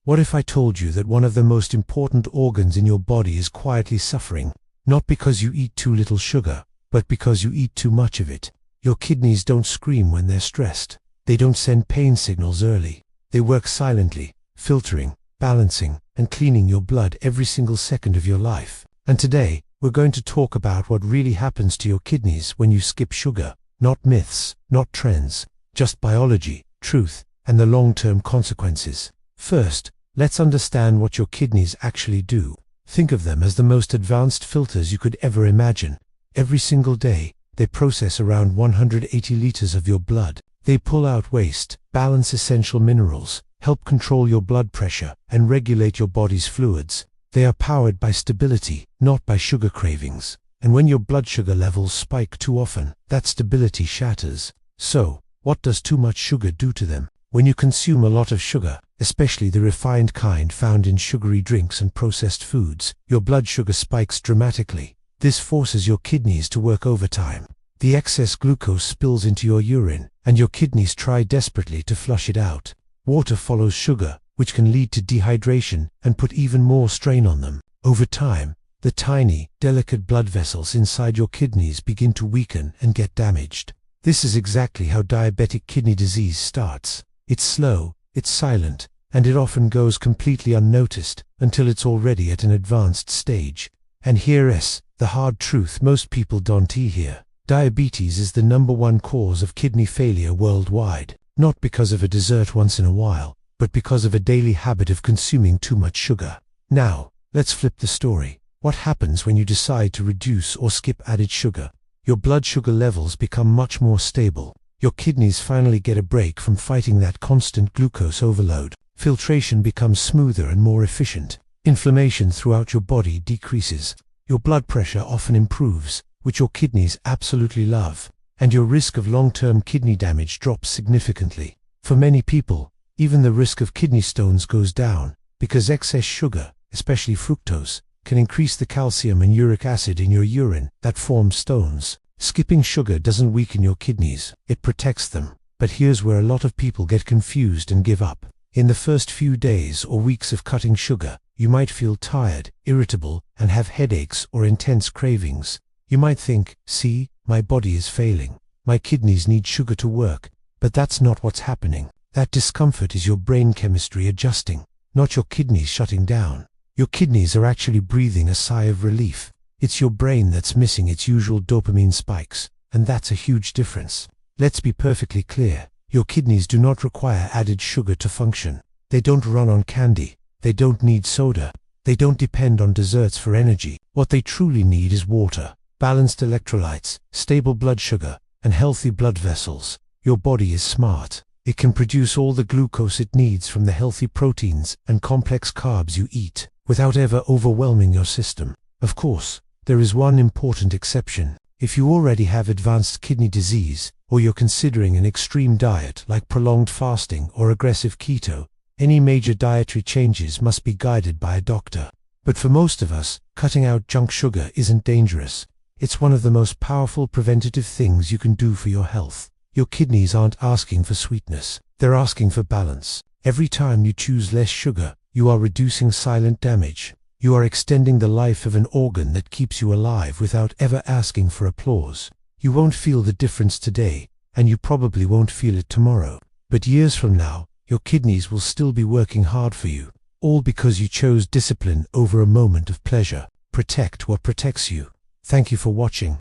What if I told you that one of the most important organs in your body is quietly suffering, not because you eat too little sugar, but because you eat too much of it? Your kidneys don't scream when they're stressed. They don't send pain signals early. They work silently, filtering, balancing, and cleaning your blood every single second of your life. And today, we're going to talk about what really happens to your kidneys when you skip sugar. Not myths, not trends, just biology, truth, and the long-term consequences. First, let's understand what your kidneys actually do. Think of them as the most advanced filters you could ever imagine. Every single day, they process around 180 liters of your blood. They pull out waste, balance essential minerals, help control your blood pressure, and regulate your body's fluids. They are powered by stability, not by sugar cravings. And when your blood sugar levels spike too often, that stability shatters. So, what does too much sugar do to them? When you consume a lot of sugar, especially the refined kind found in sugary drinks and processed foods, your blood sugar spikes dramatically. This forces your kidneys to work overtime. The excess glucose spills into your urine, and your kidneys try desperately to flush it out. Water follows sugar, which can lead to dehydration and put even more strain on them. Over time, the tiny, delicate blood vessels inside your kidneys begin to weaken and get damaged. This is exactly how diabetic kidney disease starts. It's slow, it's silent, and it often goes completely unnoticed until it's already at an advanced stage. And here's the hard truth most people don't hear. Diabetes is the #1 cause of kidney failure worldwide, not because of a dessert once in a while, but because of a daily habit of consuming too much sugar. Now, let's flip the story. What happens when you decide to reduce or skip added sugar? Your blood sugar levels become much more stable. Your kidneys finally get a break from fighting that constant glucose overload. Filtration becomes smoother and more efficient. Inflammation throughout your body decreases. Your blood pressure often improves, which your kidneys absolutely love, and your risk of long-term kidney damage drops significantly. For many people, even the risk of kidney stones goes down, because excess sugar, especially fructose, can increase the calcium and uric acid in your urine that forms stones. Skipping sugar doesn't weaken your kidneys, it protects them. But here's where a lot of people get confused and give up. In the first few days or weeks of cutting sugar, you might feel tired, irritable, and have headaches or intense cravings. You might think, see, my body is failing. My kidneys need sugar to work. But that's not what's happening. That discomfort is your brain chemistry adjusting, not your kidneys shutting down. Your kidneys are actually breathing a sigh of relief. It's your brain that's missing its usual dopamine spikes, and that's a huge difference. Let's be perfectly clear. Your kidneys do not require added sugar to function. They don't run on candy. They don't need soda. They don't depend on desserts for energy. What they truly need is water, balanced electrolytes, stable blood sugar, and healthy blood vessels. Your body is smart. It can produce all the glucose it needs from the healthy proteins and complex carbs you eat, without ever overwhelming your system. Of course, there is one important exception. If you already have advanced kidney disease, or you're considering an extreme diet like prolonged fasting or aggressive keto, any major dietary changes must be guided by a doctor. But for most of us, cutting out junk sugar isn't dangerous. It's one of the most powerful preventative things you can do for your health. Your kidneys aren't asking for sweetness, they're asking for balance. Every time you choose less sugar, you are reducing silent damage. You are extending the life of an organ that keeps you alive without ever asking for applause. You won't feel the difference today, and you probably won't feel it tomorrow. But years from now, your kidneys will still be working hard for you, all because you chose discipline over a moment of pleasure. Protect what protects you. Thank you for watching.